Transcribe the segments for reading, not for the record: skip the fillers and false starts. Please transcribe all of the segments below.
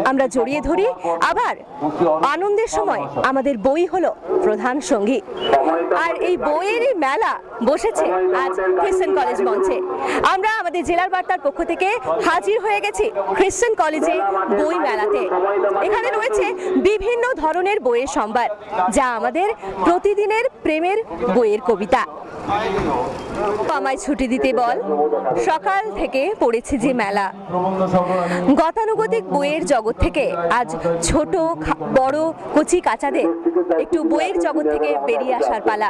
আমরা জড়িয়ে ধরি, আবার আনন্দের সময় আমাদের বই হলো প্রধান সঙ্গী। আর এই বইয়েরই মেলা বসেছে আজ খ্রিস্টান কলেজ মঞ্চে। আমরা আমাদের জেলার বার্তার পক্ষ থেকে হাজির হয়ে গেছি খ্রিস্টান কলেজে বই মেলাতে। এখানে রয়েছে বিভিন্ন ধরনের বইয়ের সম্ভার, যা আমাদের প্রতিদিনের প্রেমের বইয়ের কবিতা। আমায় ছুটি দিতে বল, সকাল থেকে পড়েছে যে মেলা। গতানুগতিক বইয়ের জগৎ থেকে আজ ছোট বড় কচি কাচাদের একটু বইয়ের জগৎ থেকে বেরিয়ে আসার পালা।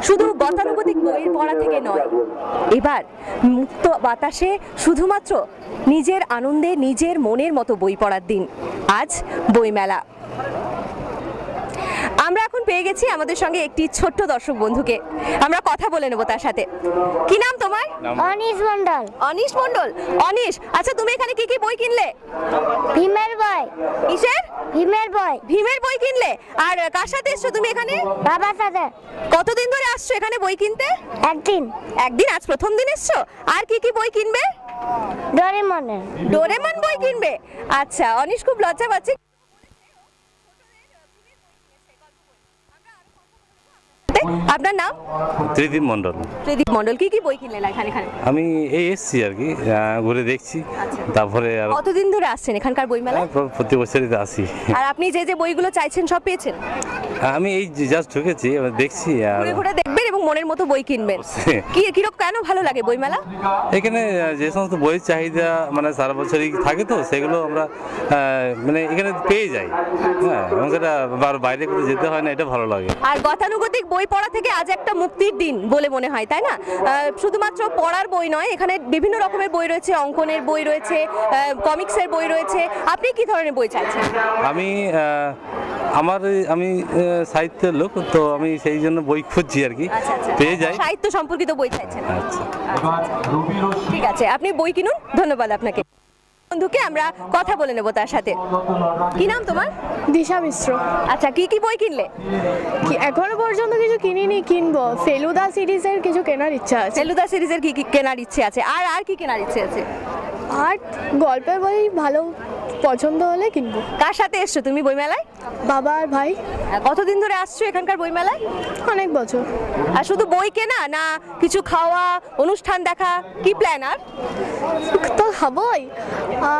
শুধু গতানুগতিক বইয়ের পড়া থেকে নয়, এবার মুক্ত বাতাসে শুধুমাত্র নিজের আনন্দে নিজের মনের মতো বই পড়ার দিন। আজ বইমেলা। আমরা এখন পেয়ে গেছি আমাদের সঙ্গে একটি ছোট্ট দর্শক বন্ধুকে, আমরা কথা বলে নেব তার সাথে। কি নাম তোমার? অনিশ মন্ডল। অনিশ মন্ডল। অনিশ, আচ্ছা তুমি এখানে কি কি বই কিনলে? ভীমের বই। কিসের? ভীমের বই। ভীমের বই কিনলে। আর কার সাথে এসছো তুমি এখানে? বাবার সাথে। কতদিন ধরে আসছো এখানে বই কিনতে? একদিন। একদিন, আজ প্রথম দিন এসছো। আর কি কি বই কিনবে? ডোরেমনের। ডোরেমন বই কিনবে। আচ্ছা, অনিশ খুব লজ্জা পাচ্ছে। আপনার নাম? ত্রিদীপ মন্ডল। ত্রিদীপ মন্ডল, কি কি বই কিনলেন এখানে? আমি এই এসছি আর কি, ঘুরে দেখছি। তারপরে আর কতদিন ধরে আসছেন এখানকার বই মেলায়? প্রতি বছরই তো আসি। আর আপনি যে যে বইগুলো চাইছেন সব পেয়েছেন? আমি এই জাস্ট ঢুকেছি, দেখছি আর ঘুরে ঘুরে দেখবেন এবং মনের মতো বই কিনবেন। কি কিরকম কেন ভালো লাগে বই মেলা? এখানে যে সমস্ত বইয়ের চাহিদা মানে সারা বছরই থাকে, তো সেগুলো আমরা মানে এখানে পেয়ে যাই। হ্যাঁ, এবং সেটা বাইরে কোথাও যেতে হয় না, এটা ভালো লাগে। আর গতানুগতিক বই পড়া থেকে আজ একটা মুক্তির দিন বলে মনে হয়, তাই না? শুধুমাত্র পড়ার বই নয়, এখানে বিভিন্ন রকমের বই রয়েছে, অঙ্কনের বই রয়েছে, কমিক্সের বই রয়েছে। আপনি কি ধরনের বই চাইছেন? আমি সাহিত্যের লোক, তো আমি সেই জন্য বই খুঁজছি আর কি। পেয়ে যাই। সাহিত্য সম্পর্কিত বই চাইছেন? আচ্ছা, ঠিক আছে, আপনি বই কিনুন। ধন্যবাদ আপনাকে। বন্ধুকে আমরা কথা বলে নেব তার সাথে। কি নাম তোমার? দিশা মিশ্র। আচ্ছা, কি কি বই কিনলে? এখনো পর্যন্ত কিছু কিনিনি, কিনবো। ফেলুদা সিরিজের কিছু কেনার ইচ্ছা আছে। ফেলুদা সিরিজের কি কি কেনার ইচ্ছে আছে? আর কি কেনার ইচ্ছে আছে? আর গল্পের বই ভালো পছন্দ হলে কিনবো। কার সাথে এসছো তুমি বই মেলায়? বাবা আর ভাই। কতদিন ধরে আসছো এখানকার বই মেলায়? অনেক বছর। আর শুধু বই কেনা না কিছু খাওয়া, অনুষ্ঠান দেখা, কি প্ল্যান? আর তো হবই,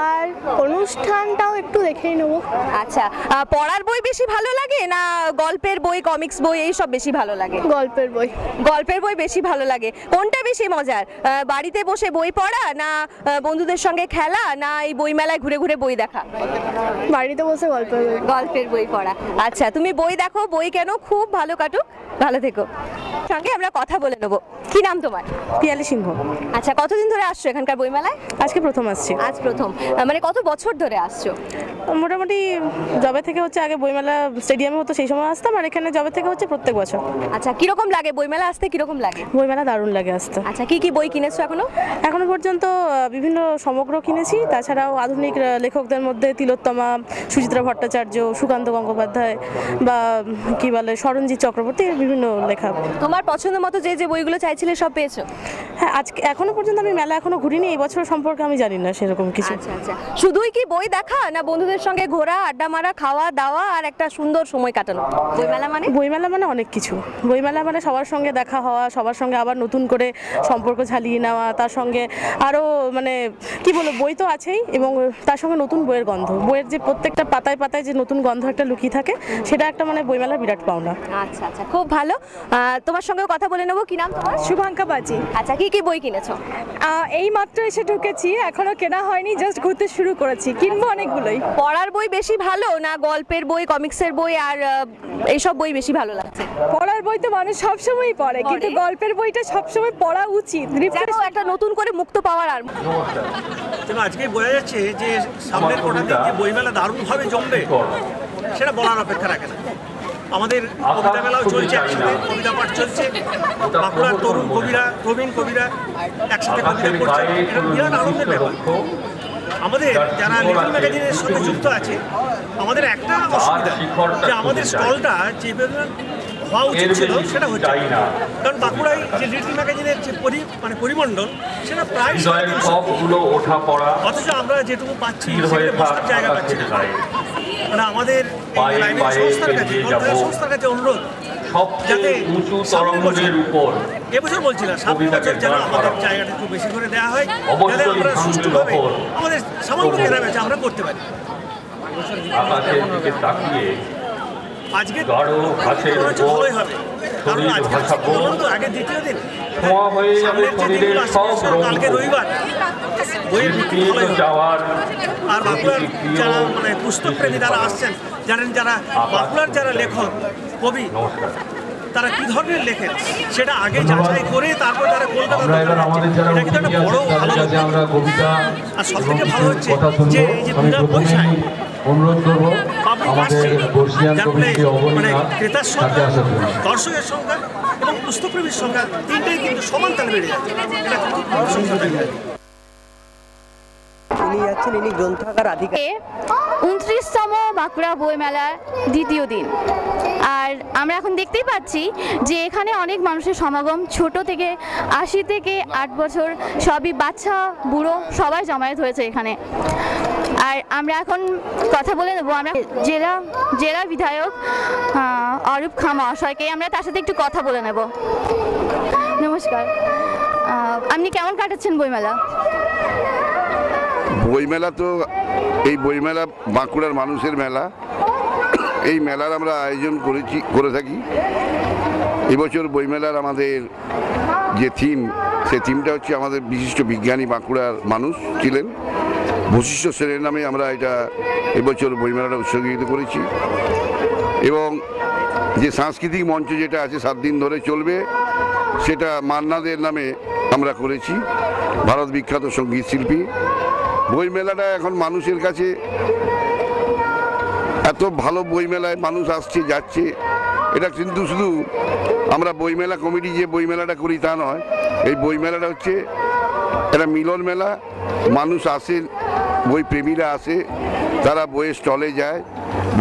আর অনুষ্ঠানটাও একটু দেখেই নেবো। আচ্ছা, পড়ার বই বেশি ভালো লাগে না গল্পের বই, কমিক্স বই এইসব বেশি ভালো লাগে? গল্পের বই। গল্পের বই বেশি ভালো লাগে। কোনটা বেশি মজার, বাড়িতে বসে বই পড়া না বন্ধুদের সঙ্গে খেলা না এই বই মেলায় ঘুরে ঘুরে বই দেখা? বাড়িতে বসে গল্পের বই। গল্পের বই পড়া। আচ্ছা, তুমি বই দেখো, বই কেন, খুব ভালো কাটুক, ভালো থেকো। সঙ্গে আমরা কথা বলে নেবো। কি নাম তোমার? পিয়ালি সিংহ। আচ্ছা, কতদিন ধরে আসছো এখানকার বই মেলায়? আজকে প্রথম আসছি। আজ প্রথম, মানে কত বছর ধরে আসছো? মোটামুটি জবে থেকে হচ্ছে, আগে বইমেলা স্টেডিয়ামে হতো সেই সময় আসতাম, আর এখানে জবে থেকে হচ্ছে প্রত্যেক বছর। আচ্ছা, কিরকম লাগে বইমেলা আসতে? কিরকম লাগে? বইমেলা দারুণ লাগে আসতে। আচ্ছা, কি কি বই কিনেছো এখনো পর্যন্ত? বিভিন্ন সমগ্র কিনেছি, তাছাড়াও আধুনিক লেখকদের মধ্যে তিলোত্তমা, সুচিত্রা ভট্টাচার্য, সুকান্ত গঙ্গোপাধ্যায় বা কি বলে সরঞ্জিৎ চক্রবর্তী, বিভিন্ন লেখা। তোমার পছন্দ মতো যে যে বইগুলো চাইছিলে সব পেয়েছো? হ্যাঁ, আজকে এখনো পর্যন্ত আমি মেলা এখনো ঘুরিনি, এই বছর সম্পর্কে আমি জানি না সেরকম কিছু। আচ্ছা আচ্ছা, শুধুই কি বই দেখা না বন্ধুদের সঙ্গে ঘোরা, আড্ডা মারা, খাওয়া দাওয়া আর একটা সুন্দর সময় কাটানো? বইমেলা মানে অনেক কিছু। বইমেলা মানে সবার সঙ্গে দেখা হওয়া, সবার সঙ্গে আবার নতুন করে সম্পর্ক ঝালিয়ে নেওয়া, তার সঙ্গে আরও মানে কি বলবো, বই তো আছেই এবং তার সঙ্গে নতুন বইয়ের গন্ধ, বইয়ের যে প্রত্যেকটা পাতায় পাতায় যে নতুন গন্ধ একটা লুকিয়ে থাকে, সেটা একটা মানে বইমেলার বিরাট পাওনা। আচ্ছা আচ্ছা, খুব ভালো। তোমার সঙ্গেও কথা বলে নেবো। কি নাম তোমার? শুভাঙ্কা বাজি। আচ্ছা, কি কি বই কিনেছো? এই মাত্র এসে ঢুকেছি, এখনো কেনা হয়নি, জাস্ট ঘুরতে শুরু করেছি, কিনবো অনেকগুলোই। পড়ার বই বেশি ভালো না গল্পের বই, কমিক্সের বই আর এইসব বই বেশি ভালো লাগছে? পড়ার বই তো মানুষ সবসময়ই পড়ে, কিন্তু গল্পের বইটা সবসময় পড়া উচিত, একটা নতুন করে মুক্ত পাওয়ার। আর আজকে বোঝা যাচ্ছে যে সামনের কটা দিন যে বইমেলা দারুণভাবে জমবে সেটা বলার অপেক্ষা রাখে না। আমাদের কবিতা মেলাও চলছে, একসাথে কবিতা পাঠ চলছে, বাঁকুড়ার তরুণ কবিরা, প্রবীণ কবিরা একসাথে কবিতা পড়ছে, এটা বিরাট আনন্দের ব্যাপার। আমাদের যারা লিটল ম্যাগাজিনের সঙ্গে যুক্ত আছে, আমাদের একটা অসুবিধা যে আমাদের স্টলটা যে হওয়া উচিত ছিল সেটা হচ্ছে না। কারণ বাঁকুড়ায় যে লিটল ম্যাগাজিনের যে পরিমণ্ডল সেটা প্রায় 350 অথচ আমরা যেটুকু পাচ্ছি সেখানে বসার জায়গা পাচ্ছি না। মানে আমাদের সংস্থার কাছে অনুরোধ যাতে এবছর বলছি না, সামনের বছর যেন আমাদের জায়গাটা একটু বেশি করে দেওয়া হয়, যাতে আমরা সুষ্ঠুভাবে আমাদের সামান্য কেনাবেচা আমরা করতে পারি। আজকে ভালোই হবে, কারণ আজকে বলুন তো আগের দ্বিতীয় দিন, সামনের যে দিনগুলো আসছে কালকে রবিবার, বইয়ের বিক্রি ভালোই হবে। আর বাঁকুড়ার যারা মানে পুস্তক প্রেমী যারা আসছেন, জানেন যারা বাঁকুড়ার যারা লেখক কবি তারা কি ধরনের লেখেন সেটা আগে যাচাই করে তারপর তারা কলকাতা, এটা কিন্তু একটা বড় ভালো। আর সব থেকে ভালো হচ্ছে যে এই যে বিনা পয়সায় অনুরোধ করবো আমাদের বর্ষিয়ান কমিটি মানে ক্রেতার সংখ্যা, দর্শকের সংখ্যা এবং পুস্তকপ্রেমীর সংখ্যা তিনটাই কিন্তু সমান তালে বেড়ে যাচ্ছে। এটা খুব সুন্দর। ইনি গ্রন্থাগার আধিকারিক। 29তম বাঁকুড়া বইমেলার দ্বিতীয় দিন, আর আমরা এখন দেখতেই পাচ্ছি যে এখানে অনেক মানুষের সমাগম, ছোট থেকে 80 থেকে 8 বছর সবই বাচ্চা বুড়ো সবাই জমায়েত হয়েছে এখানে। আর আমরা এখন কথা বলে নেবো আমরা জেলা বিধায়ক অরূপ খাঁ মহাশয়কে, আমরা তার সাথে একটু কথা বলে নেব। নমস্কার, আপনি কেমন কাটাচ্ছেন বইমেলা? বইমেলা তো এই বইমেলা বাঁকুড়ার মানুষের মেলা। এই মেলার আমরা আয়োজন করে থাকি। এবছর বইমেলার আমাদের যে থিম, সেই থিমটা হচ্ছে আমাদের বিশিষ্ট বিজ্ঞানী বাঁকুড়ার মানুষ ছিলেন বশিষ্ঠ সেনের নামে আমরা এটা এবছর বইমেলাটা উৎসর্গিত করেছি। এবং যে সাংস্কৃতিক মঞ্চ যেটা আছে 7 দিন ধরে চলবে, সেটা মান্নাদের নামে আমরা করেছি, ভারত বিখ্যাত সঙ্গীত শিল্পী। বইমেলাটা এখন মানুষের কাছে এত ভালো, বইমেলায় মানুষ আসছে যাচ্ছে। এটা কিন্তু শুধু আমরা বইমেলা কমিটি যে বইমেলাটা করি তা নয়, এই বইমেলাটা হচ্ছে একটা মিলন মেলা। মানুষ আসে, বই প্রেমীরা আসে, তারা বইয়ের স্টলে যায়,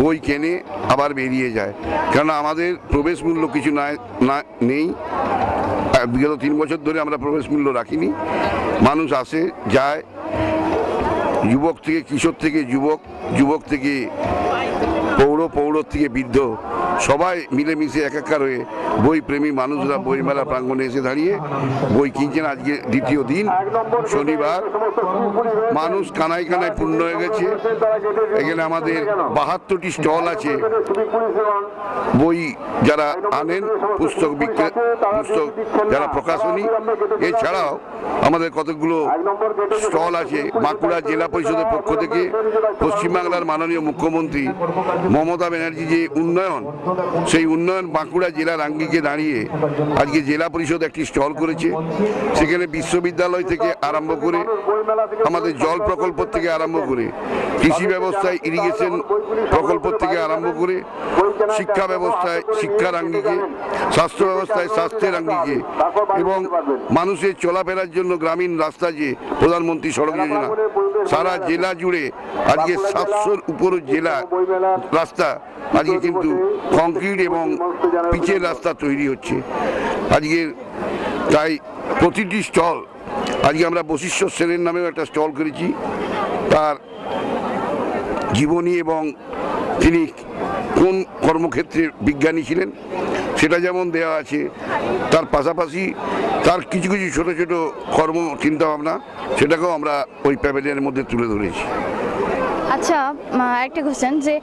বই কেনে আবার বেরিয়ে যায়। কারণ আমাদের প্রবেশ মূল্য কিছু নেই। বিগত 3 বছর ধরে আমরা প্রবেশ মূল্য রাখিনি। মানুষ আসে যায়, যুবক থেকে কিশোর থেকে যুবক থেকে পৌর থেকে বৃদ্ধ, সবাই মিলেমিশে একাকার হয়ে বই প্রেমী মানুষরা বইমেলা প্রাঙ্গণে এসে দাঁড়িয়ে বই কিনছেন। আজকে দ্বিতীয় দিন, শনিবার, মানুষ কানায় কানায় পূর্ণ হয়ে গেছে। এখানে আমাদের 72টি স্টল আছে। বই যারা আনেন, পুস্তক যারা প্রকাশনী, এছাড়াও আমাদের কতগুলো স্টল আছে। বাঁকুড়া জেলা পরিষদের পক্ষ থেকে পশ্চিমবাংলার মাননীয় মুখ্যমন্ত্রী মমতা ব্যানার্জি যে উন্নয়ন, সেই উন্নয়ন বাঁকুড়া জেলার আঙ্গিকে দাঁড়িয়ে আজকে জেলা পরিষদ একটি স্টল করেছে। সেখানে বিশ্ববিদ্যালয় থেকে আরম্ভ করে, আমাদের জল প্রকল্প থেকে আরম্ভ করে, কৃষি ব্যবস্থায় ইরিগেশন প্রকল্প থেকে আরম্ভ করে, শিক্ষা ব্যবস্থায় শিক্ষার আঙ্গিকে, স্বাস্থ্য ব্যবস্থায় স্বাস্থ্যের আঙ্গিকে, এবং মানুষের চলাফেরার জন্য গ্রামীণ রাস্তা যে প্রধানমন্ত্রী সড়ক যোজনা, সারা জেলা জুড়ে আজকে 700-র উপর জেলা রাস্তা আজকে কিন্তু কংক্রিট এবং পিচের রাস্তা তৈরি হচ্ছে আজকের। তাই প্রতিটি স্টল, আজকে আমরা বশিষ্ঠ সেনের নামেও একটা স্টল করেছি, তার জীবনী এবং তিনি কোন কর্মক্ষেত্রের বিজ্ঞানী ছিলেন সেটা যেমন দেওয়া আছে, তার পাশাপাশি তার কিছু কিছু ছোট ছোট কর্ম চিন্তাভাবনা, সেটাকেও আমরা ওই প্যাভিলিয়নের মধ্যে তুলে ধরেছি। আচ্ছা, একটা কোশ্চেন, যে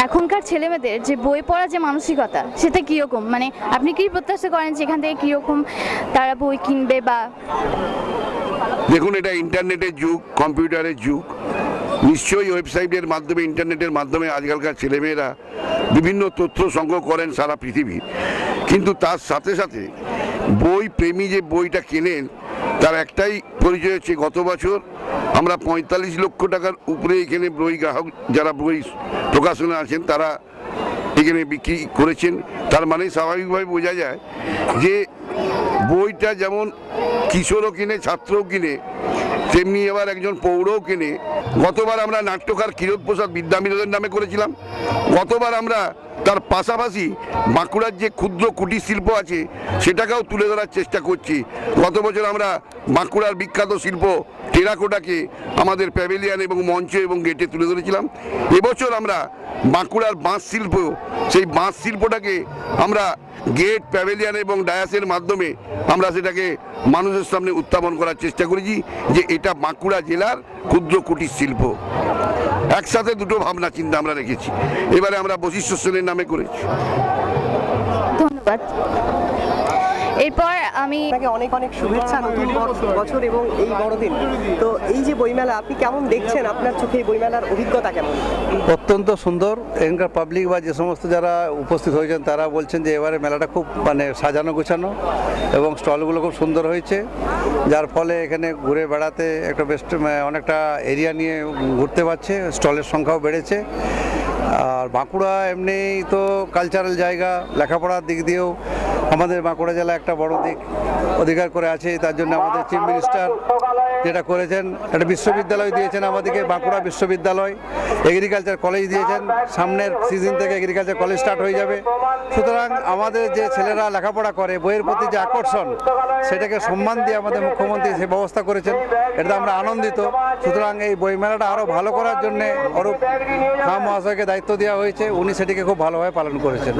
এখনকার ছেলেমেয়েদের যে বই পড়ার যে মানসিকতা, সেটা কীরকম? মানে আপনি কি প্রত্যাশা করেন যে এখান থেকে কীরকম তারা বই কিনবে? বা দেখুন, এটা ইন্টারনেটের যুগ, কম্পিউটারের যুগ। নিশ্চয়ই ওয়েবসাইটের মাধ্যমে, ইন্টারনেটের মাধ্যমে আজকালকার ছেলেমেয়েরা বিভিন্ন তথ্য সংগ্রহ করেন সারা পৃথিবী। কিন্তু তার সাথে সাথে বই প্রেমী যে বইটা কেনেন, তার একটাই পরিচয় হচ্ছে, গত বছর আমরা 45 লক্ষ টাকার উপরে এখানে বই গ্রাহক যারা বই প্রকাশনা আছেন তারা এখানে বিক্রি করেছেন। তার মানে স্বাভাবিকভাবে বোঝা যায় যে বইটা যেমন কিশোরও কিনে, ছাত্রও কিনে, তেমনি এবার একজন পৌরও কিনে, গতবার আমরা নাট্যকার ক্ষীরোদপ্রসাদ বিদ্যাবিনোদের নামে করেছিলাম। গতবার আমরা তার পাশাপাশি বাঁকুড়ার যে ক্ষুদ্র কুটির শিল্প আছে সেটাকেও তুলে ধরার চেষ্টা করছি। গত বছর আমরা বাঁকুড়ার বিখ্যাত শিল্প টেরাকোটাকে আমাদের প্যাভিলিয়ন এবং মঞ্চ এবং গেটে তুলে ধরেছিলাম। এবছর আমরা বাঁকুড়ার বাঁশ শিল্প, সেই বাঁশ শিল্পটাকে আমরা গেট, প্যাভিলিয়ন এবং ডায়াসের মাধ্যমে আমরা সেটাকে মানুষের সামনে উত্থাপন করার চেষ্টা করেছি যে এটা বাঁকুড়া জেলার ক্ষুদ্র কুটির শিল্প। একসাথে দুটো ভাবনা চিন্তা আমরা রেখেছি। এবারে আমরা বশিষ্ঠ সেনের নামে করেছি। ধন্যবাদ। এরপর আমি আপনাকে অনেক অনেক শুভেচ্ছা নতুন বছর এবং এই বড়দিন। তো এই যে বইমেলা আপনি কেমন দেখছেন, আপনার চোখে এই বইমেলার অভিজ্ঞতা কেমন? অত্যন্ত সুন্দর। এখানকার পাবলিক বা যে সমস্ত যারা উপস্থিত হয়েছেন তারা বলছেন যে এবারে মেলাটা খুব সাজানো গোছানো এবং স্টলগুলো খুব সুন্দর হয়েছে, যার ফলে এখানে ঘুরে বেড়াতে একটা অনেকটা এরিয়া নিয়ে ঘুরতে পারছে, স্টলের সংখ্যাও বেড়েছে। আর বাঁকুড়া এমনি তো কালচারাল জায়গা, লেখাপড়ার দিক দিয়েও আমাদের বাঁকুড়া জেলা একটা বড় দিক অধিকার করে আছে। তার জন্য আমাদের চিফ মিনিস্টার যেটা করেছেন, একটা বিশ্ববিদ্যালয় দিয়েছেন আমাদেরকে, বাঁকুড়া বিশ্ববিদ্যালয়, এগ্রিকালচার কলেজ দিয়েছেন। সামনের সিজন থেকে এগ্রিকালচার কলেজ স্টার্ট হয়ে যাবে। সুতরাং আমাদের যে ছেলেরা লেখাপড়া করে, বইয়ের প্রতি যে আকর্ষণ, সেটাকে সম্মান দিয়ে আমাদের মুখ্যমন্ত্রী সে ব্যবস্থা করেছেন, এটাতে আমরা আনন্দিত। সুতরাং এই বইমেলাটা আরও ভালো করার জন্য অরূপ খাঁ মহাশয়কে দায়িত্ব দেওয়া হয়েছে, উনি সেটিকে খুব ভালোভাবে পালন করেছেন।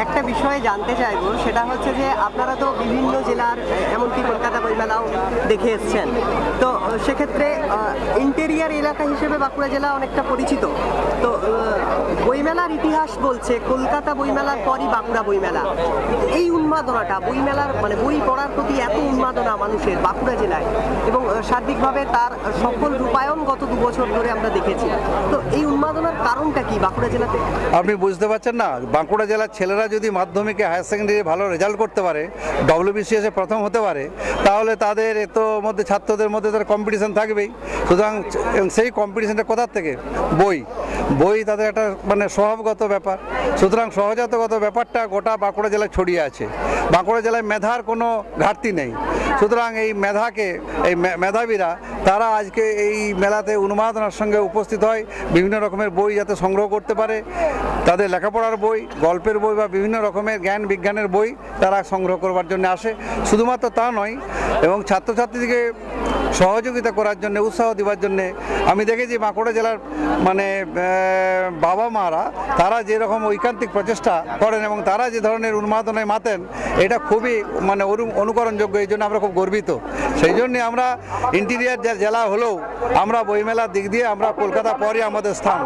একটা বিষয়ে জানতে চাইবো, সেটা হচ্ছে যে আপনারা তো বিভিন্ন জেলার, এমনকি কলকাতা বইমেলাও দেখে এসছেন, তো সেক্ষেত্রে ইন্টেরিয়ার এলাকা হিসেবে বাঁকুড়া জেলা অনেকটা পরিচিত। তো বইমেলার ইতিহাস বলছে কলকাতা বইমেলার পরই বাঁকুড়া বইমেলা। এই উন্মাদনাটা বইমেলার বই পড়ার প্রতি এত উন্মাদনা মানুষের বাঁকুড়া জেলায়, এবং সার্বিকভাবে তার সফল রূপায়ণ গত 2 বছর ধরে আমরা দেখেছি। তো এই উন্মাদনার কারণটা কি বাঁকুড়া জেলাতে? আপনি বুঝতে পারছেন না, বাঁকুড়া জেলার ছেলেরা যদি মাধ্যমিকে, হায়ার সেকেন্ডারি ভালো রেজাল্ট করতে পারে, WBCS প্রথম হতে পারে, তাহলে তাদের এত মধ্যে ছাত্রদের মধ্যে তার কম্পিটিশন থাকবেই। সুতরাং সেই কম্পিটিশনটা কোথার থেকে? বই তাদের একটা স্বভাবগত ব্যাপার। সুতরাং সহজাতগত ব্যাপারটা গোটা বাঁকুড়া জেলায় ছড়িয়ে আছে। বাঁকুড়া জেলায় মেধার কোনো ঘাটতি নেই। সুতরাং এই মেধাবীরা তারা আজকে এই মেলাতে উন্মাদনার সঙ্গে উপস্থিত হয়, বিভিন্ন রকমের বই যাতে সংগ্রহ করতে পারে, তাদের লেখাপড়ার বই, গল্পের বই বা বিভিন্ন রকমের জ্ঞান বিজ্ঞানের বই তারা সংগ্রহ করবার জন্য আসে। শুধুমাত্র তা নয়, এবং ছাত্রছাত্রীদেরকে সহযোগিতা করার জন্য, উৎসাহ দেওয়ার জন্য আমি দেখেছি বাঁকুড়া জেলার বাবা মারা তারা যেরকম ঐকান্তিক প্রচেষ্টা করেন এবং তারা যে ধরনের উন্মাদনায় মাতেন, এটা খুবই অনুকরণযোগ্য। এই জন্য আমরা খুব গর্বিত। সেই জন্যে আমরা ইন্টেরিয়ার জেলা হলেও আমরা বইমেলার দিক দিয়ে আমরা কলকাতা পরে আমাদের স্থান।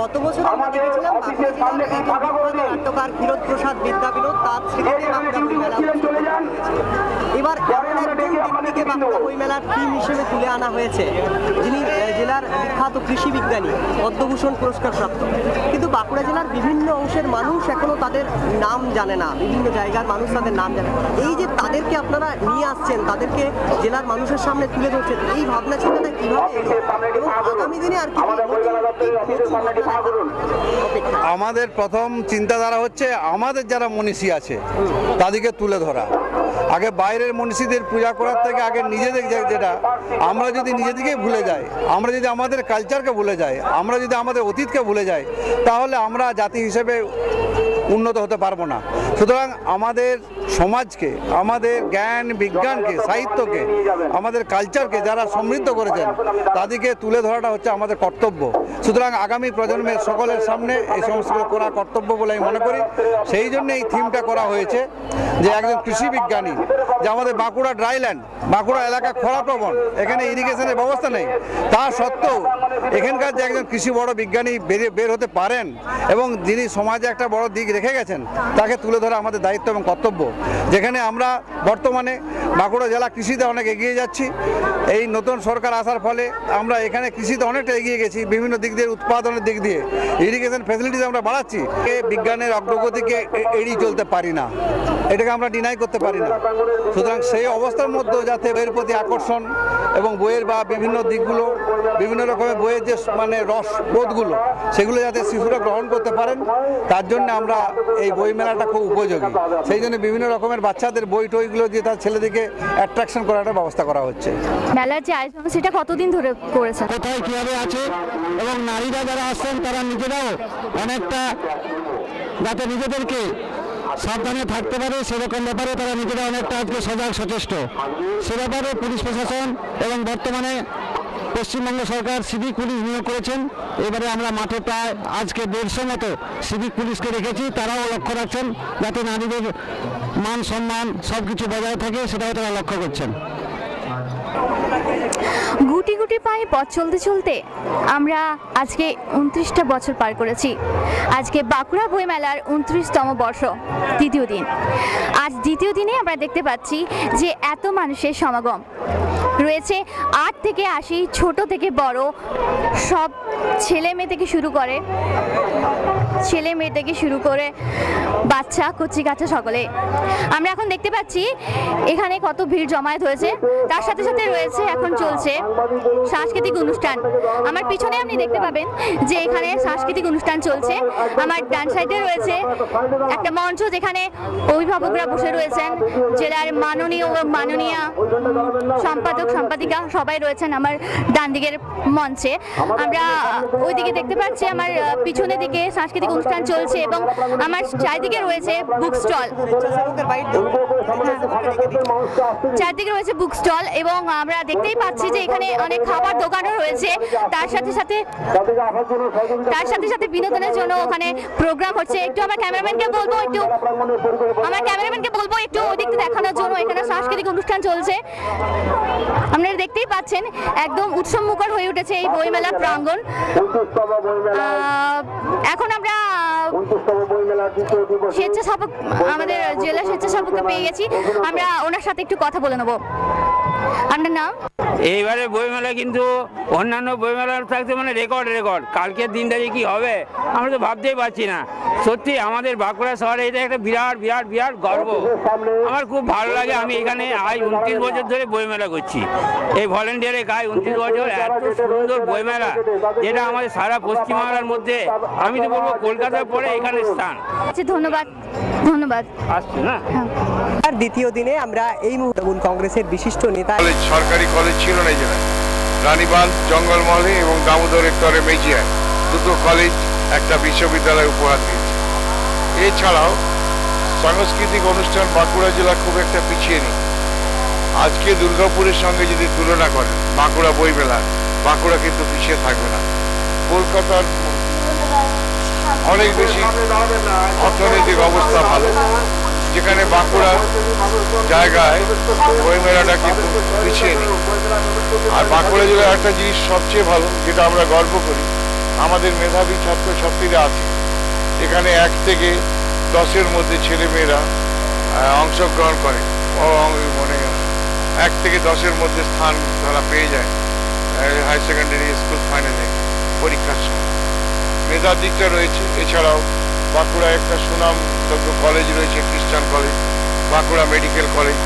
গত বছর আমরা দেখেছিলাম নাট্যকার ক্ষীরোদপ্রসাদ বিদ্যাবিনোদ তার স্মৃতিতে বাঁকুড়া বইমেলা অনুষ্ঠিত হয়েছে। এবার এমন একজন ব্যক্তিকে বাঁকুড়া বইমেলার থিম হিসেবে তুলে আনা হয়েছে, যিনি জেলার বিখ্যাত কৃষি বিজ্ঞানী, পদ্মভূষণ পুরস্কার প্রাপ্ত। কিন্তু বাঁকুড়া জেলার বিভিন্ন অংশের মানুষ এখনো তাদের নাম জানে না, বিভিন্ন জায়গার মানুষ তাদের নাম জানে না। এই যে তাদেরকে আপনারা নিয়ে আসছেন, তাদেরকে জেলার মানুষের সামনে তুলে ধরছেন, এই ভাবনা চিন্তাটা কিভাবে এলো এবং আগামী দিনে আর কি? আমাদের প্রথম চিন্তাধারা হচ্ছে আমাদের যারা মনীষী আছে তাদেরকে তুলে ধরা। আগে বাইরের মনীষীদের পূজা করার থেকে আগে নিজেদের, যেটা আমরা যদি নিজেদেরকেই ভুলে যাই, আমরা যদি আমাদের কালচারকে ভুলে যাই, আমরা যদি আমাদের অতীতকে ভুলে যাই, তাহলে আমরা জাতি হিসেবে উন্নত হতে পারবো না। সুতরাং আমাদের সমাজকে, আমাদের জ্ঞান বিজ্ঞানকে, সাহিত্যকে, আমাদের কালচারকে যারা সমৃদ্ধ করেছেন তাদেরকে তুলে ধরাটা হচ্ছে আমাদের কর্তব্য। সুতরাং আগামী প্রজন্মের সকলের সামনে এই সমস্তগুলো করা কর্তব্য বলে আমি মনে করি। সেই জন্য এই থিমটা করা হয়েছে যে একজন কৃষি বিজ্ঞানী, যে আমাদের বাঁকুড়া ড্রাইল্যান্ড, বাঁকুড়া এলাকা খরাপ্রবণ, এখানে ইরিগেশনের ব্যবস্থা নেই, তা সত্ত্বেও এখানকার যে একজন কৃষি বড় বিজ্ঞানী বের হতে পারেন এবং যিনি সমাজে একটা বড় দিক রেখে গেছেন, তাকে তুলে ধরা আমাদের দায়িত্ব এবং কর্তব্য। যেখানে আমরা বর্তমানে বাঁকুড়া জেলা কৃষিতে অনেক এগিয়ে যাচ্ছি। এই নতুন সরকার আসার ফলে আমরা এখানে কৃষিতে অনেকটা এগিয়ে গেছি, বিভিন্ন দিক দিয়ে, উৎপাদনের দিক দিয়ে, ইরিগেশন ফ্যাসিলিটিস আমরা বাড়াচ্ছি। বিজ্ঞানের অগ্রগতিকে এড়িয়ে চলতে পারি না। এটাকে আমরা ডিনাই করতে পারি না। সুতরাং সেই অবস্থার মধ্যেও যাতে বইয়ের প্রতি আকর্ষণ এবং বইয়ের বা বিভিন্ন দিকগুলো, বিভিন্ন রকমের বইয়ের যে মানে রসবোধগুলো, সেগুলো যাতে শিশুরা গ্রহণ করতে পারেন, তার জন্য আমরা এই বই মেলাটা খুব উপযোগী। সেই জন্য বিভিন্ন রকমের বাচ্চাদের বই টইগুলো দিয়ে তার ছেলেদেরকে অ্যাট্রাকশন করার ব্যবস্থা করা হচ্ছে। মেলার যে আয়োজন সেটা কতদিন ধরে করেছেন? কোথায় কীভাবে আছে এবং নারীরা যারা আসছেন তারা নিজেরাও অনেকটা যাতে নিজেদেরকে সাবধানে থাকতে পারে সেরকম ব্যাপারে তারা নিজেরা অনেকটা আজকে সজাগ সচেষ্ট। সে ব্যাপারে পুলিশ প্রশাসন এবং বর্তমানে পশ্চিমবঙ্গ সরকার সিভিক পুলিশ নিয়োগ করেছেন। এবারে আমরা মাঠে প্রায় আজকে 150 মতো সিভিক পুলিশকে রেখেছি, তারাও লক্ষ্য রাখছেন যাতে নারীদের মান সম্মান সব কিছু বজায় থাকে, সেটাও তারা লক্ষ্য করছেন। গুটি গুটি পায়ে পথ চলতে চলতে আমরা আজকে 29টা বছর পার করেছি। আজকে বাঁকুড়া বই মেলার 29তম বর্ষ, দ্বিতীয় দিন। আজ দ্বিতীয় দিনে আমরা দেখতে পাচ্ছি যে এত মানুষের সমাগম রয়েছে। 8 থেকে 80, ছোট থেকে বড়, সব ছেলে মেয়ে থেকে শুরু করে বাচ্চা কচি কাচ্চা সকলে। আমরা এখন দেখতে পাচ্ছি এখানে কত ভিড় জমায়েত হয়েছে। তার সাথে সাথে রয়েছে, এখন চলছে সাংস্কৃতিক অনুষ্ঠান। আমার পিছনে আপনি দেখতে পাবেন যে এখানে সাংস্কৃতিক অনুষ্ঠান চলছে। আমার ডান সাইডে রয়েছে একটা মঞ্চ, যেখানে অভিভাবকরা বসে রয়েছেন, জেলার মাননীয় ও মাননীয়া সম্পাদক সম্পাদিকা সবাই রয়েছেন আমার ডান দিকের মঞ্চে। আমরা ওইদিকে দেখতে পাচ্ছি আমার পিছনের দিকে সাংস্কৃতিক অনুষ্ঠান চলছে এবং আমার চারিদিকে রয়েছে বুক স্টল, চারদিকে রয়েছে বুক স্টল এবং আমরা দেখতেই পাচ্ছি যে এখানে অনেক খাবার দোকানও রয়েছে। তার সাথে সাথে বিনোদনের জন্য ওখানে প্রোগ্রাম হচ্ছে। একটু আমার ক্যামেরাম্যানকে বলবো একটু ওদিকটা দেখানোর জন্য। এখানে সাংস্কৃতিক অনুষ্ঠান চলছে, আপনারা দেখতেই পাচ্ছেন একদম উৎসবমুখর হয়ে উঠেছে এই বইমেলা প্রাঙ্গণ। এখন আমরা স্বেচ্ছাসেবক, আমাদের জেলা স্বেচ্ছাসেবককে পেয়ে গেছি, আমরা ওনার সাথে একটু কথা বলে নেবো। আপনার নাম? এইবারে বইমেলা কিন্তু অন্যান্য বইমেলার থাকতে মানে রেকর্ড। কালকের দিনটা যে কি হবে আমরা তো ভাবতেই পারছি না। সত্যি আমাদের বাঁকুড়া শহরে এটা একটা বিরাট বিরাট বিরাট গর্ব। আমার খুব ভালো লাগে। আমি এখানে আজ 29 বছর ধরে বইমেলা করছি, এই ভলেন্টিয়ারে গায়ে 29 বছর। এত সুন্দর বইমেলা, যেটা আমাদের সারা পশ্চিমবাংলার মধ্যে, আমি তো বলবো কলকাতার পরে এখানে স্থান। ধন্যবাদ। আসছে না আর দ্বিতীয় দিনে আমরা এই মুহূর্তে কংগ্রেসের বিশিষ্ট নেতা, সরকারি কলেজ ছিল না এখানে, রানীবাঁধ জঙ্গলমহলে এবং দামোদরের তরে মেজিয়ায় দুটো কলেজ একটা বিশ্ববিদ্যালয় উপহার দিয়েছে। এছাড়াও সাংস্কৃতিক অনুষ্ঠান বাঁকুড়া জেলা খুব একটা পিছিয়ে নেই। আজকে দুর্গাপুরের সঙ্গে যদি তুলনা করেন বাঁকুড়া বইমেলা, বাঁকুড়া কিন্তু পিছিয়ে থাকবে না। কলকাতার অনেক বেশি অর্থনৈতিক অবস্থা ভালো, যেখানে বাঁকুড়া জায়গায় বইমেলাটা কিন্তু পিছিয়ে নেই। আর বাঁকুড়া জেলার একটা জিনিস সবচেয়ে ভালো, যেটা আমরা গর্ব করি, আমাদের মেধাবী ছাত্রছাত্রীরা আছে এখানে। 1 থেকে 10-এর মধ্যে ছেলেমেয়েরা অংশগ্রহণ করে, মানে 1 থেকে 10-এর মধ্যে স্থান তারা পেয়ে যায় হায়ার সেকেন্ডারি স্কুল ফাইনালে পরীক্ষার সময়। মেধার দিকটা রয়েছে। এছাড়াও বাঁকুড়ায় একটা সুনামযোগ্য কলেজ রয়েছে, খ্রিস্টান college, Bankura medical college.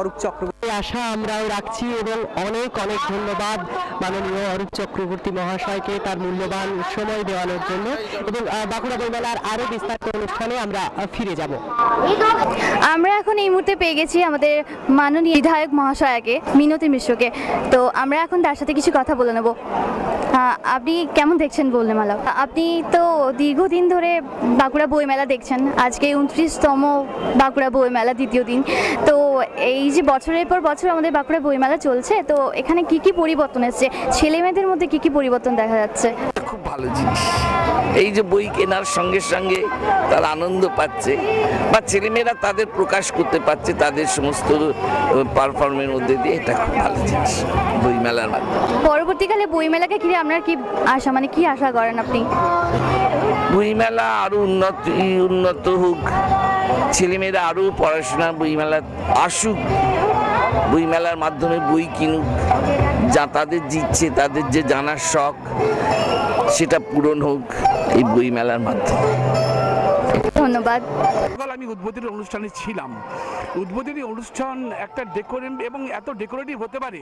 Arup Chakraborty আশা আমরাও রাখছি এবং অনেক ধন্যবাদ মাননীয় অরূপ চক্রবর্তী মহাশয়কে তার মূল্যবান সময় দেওয়ানোর জন্য। এবং বাঁকুড়া বইমেলার আরো বিস্তারিত অনুষ্ঠানে আমরা ফিরে যাব। আমরা এখন এই মুহূর্তে পেয়ে গেছি আমাদের মাননীয় বিধায়ক মহাশয়াকে, মিনতি মিশ্রকে। তো আমরা এখন তার সাথে কিছু কথা বলে নেব। আপনি কেমন দেখছেন বইমেলা? আপনি তো দীর্ঘদিন ধরে বাঁকুড়া বইমেলা দেখছেন, আজকে 29তম বাঁকুড়া বইমেলা দ্বিতীয় দিন। তো এই যে বছরের পর বছর আমাদের বাঁকুড়া বইমেলা চলছে, তো এখানে কি কি পরিবর্তন এসছে, ছেলে মেয়েদের মধ্যে কি কি পরিবর্তন দেখা যাচ্ছে? খুব ভালো জিনিস, এই যে বই কেনার সঙ্গে সঙ্গে তারা আনন্দ পাচ্ছে বা ছেলেমেয়েরা তাদের প্রকাশ করতে পারছে তাদের সমস্ত পারফর্মের মধ্যে দিয়ে। এটা খুব ভালো জিনিস বইমেলার মাধ্যমে। পরবর্তীকালে বইমেলাকে ঘিরে আপনার কি আশা, মানে কি আশা করেন আপনি? বইমেলা আরো উন্নত হোক, ছেলেমেয়েরা আরো পড়াশোনা বইমেলা আসুক, বইমেলার মাধ্যমে বই কিনুক, যা তাদের ইচ্ছে, তাদের যে জানার শখ সেটা পূরণ হোক এই বইমেলার মাধ্যমে। ধন্যবাদ। আমি উদ্বোধনী অনুষ্ঠানে ছিলাম। উদ্বোধনী অনুষ্ঠান একটা ডেকোরেম এবং এত ডেকোরেটিভ হতে পারে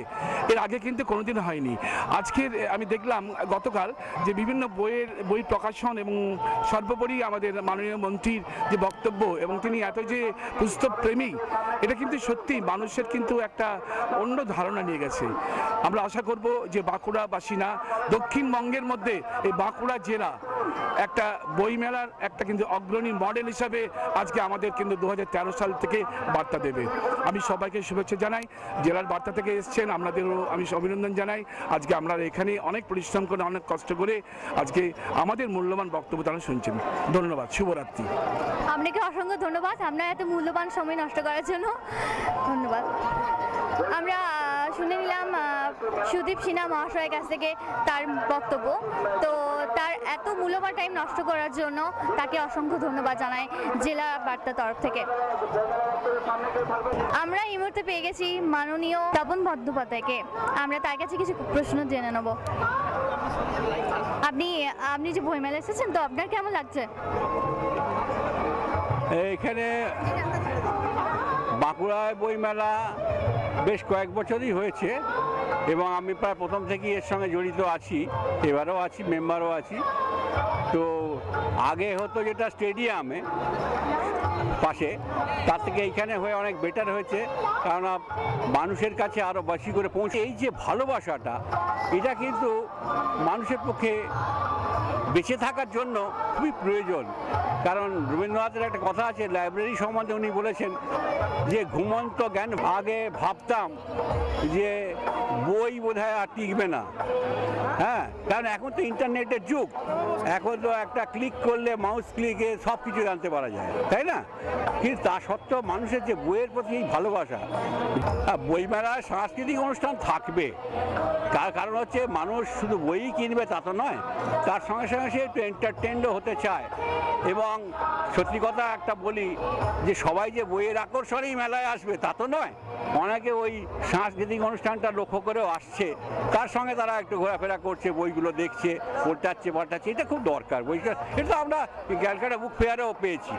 এর আগে কিন্তু কোনোদিন হয়নি। আজকের আমি দেখলাম গতকাল যে বিভিন্ন বই প্রকাশন এবং সর্বোপরি আমাদের মাননীয় মন্ত্রীর যে বক্তব্য এবং তিনি এত যে পুস্তক প্রেমী, এটা কিন্তু সত্যি মানুষের কিন্তু একটা অন্য ধারণা নিয়ে গেছে। আমরা আশা করব যে বাঁকুড়াবাসীরা দক্ষিণবঙ্গের মধ্যে এই বাঁকুড়া জেলা একটা বইমেলার একটা কিন্তু অগ্রণী মডেল হিসাবে আজকে আমাদের কিন্তু 2013 সাল থেকে বার্তা দেবে। আমি সবাইকে শুভেচ্ছা জানাই, জেলার বার্তা থেকে এসছেন আপনাদেরও আমি অভিনন্দন জানাই। আজকে আমরা এখানে অনেক পরিশ্রম করে অনেক কষ্ট করে আজকে আমাদের মূল্যবান বক্তব্য তারা শুনছেন। ধন্যবাদ, শুভরাত্রি। আপনাকে অসংখ্য ধন্যবাদ আপনার এত মূল্যবান সময় নষ্ট করার জন্য। ধন্যবাদ। আমরা শুনে নিলাম সুদীপ সিনহা মহাশয়ের কাছ থেকে তার বক্তব্য। তো তার এত মূল্যবান টাইম নষ্ট করার জন্য তাকে অসংখ্য ধন্যবাদ জানাই জেলা বার্তার তরফ থেকে। আমরা এই মুহূর্তে পেয়ে গেছি মাননীয় তপন বন্দ্যোপাধ্যায়কে। আমরা তার কাছে কিছু প্রশ্ন জেনে নেব। আপনি যে বইমেলা এসেছেন, তো আপনার কেমন লাগছে? এখানে বাঁকুড়ায় বইমেলা বেশ কয়েক বছরই হয়েছে এবং আমি প্রায় প্রথম থেকেই এর সঙ্গে জড়িত আছি, এবারও আছি, মেম্বারও আছি। তো আগে হতো যেটা স্টেডিয়ামে পাশে, তার থেকে এইখানে হয়ে অনেক বেটার হয়েছে, কারণ মানুষের কাছে আরও বেশি করে পৌঁছে। এই যে ভালোবাসাটা, এটা কিন্তু মানুষের পক্ষে বেঁচে থাকার জন্য খুবই প্রয়োজন। কারণ রবীন্দ্রনাথের একটা কথা আছে লাইব্রেরি সম্বন্ধে, উনি বলেছেন যে ঘুমন্ত জ্ঞান আগে ভাবতাম যে বই বোধহয় আর টিকবে না। হ্যাঁ, কারণ এখন তো ইন্টারনেটের যুগ, এখন তো একটা ক্লিক করলে মাউস ক্লিকে সব কিছু জানতে পারা যায়, তাই না? কিন্তু তা সত্ত্বেও মানুষের যে বইয়ের প্রতি ভালোবাসা, বইমেলায় সাংস্কৃতিক অনুষ্ঠান থাকবে। তার কারণ হচ্ছে মানুষ শুধু বইই কিনবে তা তো নয়, তার সঙ্গে সঙ্গে সে একটু এন্টারটেনও হতে চায়। এবং সত্যি কথা একটা বলি যে সবাই যে বইয়ের আকর্ষণেই মেলায় আসবে তা তো নয়, অনেকে ওই সাংস্কৃতিক অনুষ্ঠানটা লক্ষ্য করেও আসছে, তার সঙ্গে তারা একটু ঘোরাফেরা করছে, বইগুলো দেখছে, পাল্টাচ্ছে। এটা খুব দরকার বইটা। এটা আমরা ক্যালকাটা বুক ফেয়ারেও পেয়েছি।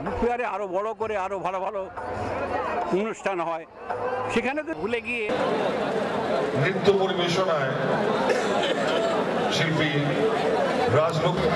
বুক ফেয়ারে আরও বড় করে আরও ভালো ভালো অনুষ্ঠান হয়, সেখানে তো ভুলে গিয়ে নৃত্য পরিবেশনায় শিল্পী রাজলক্ষ্মী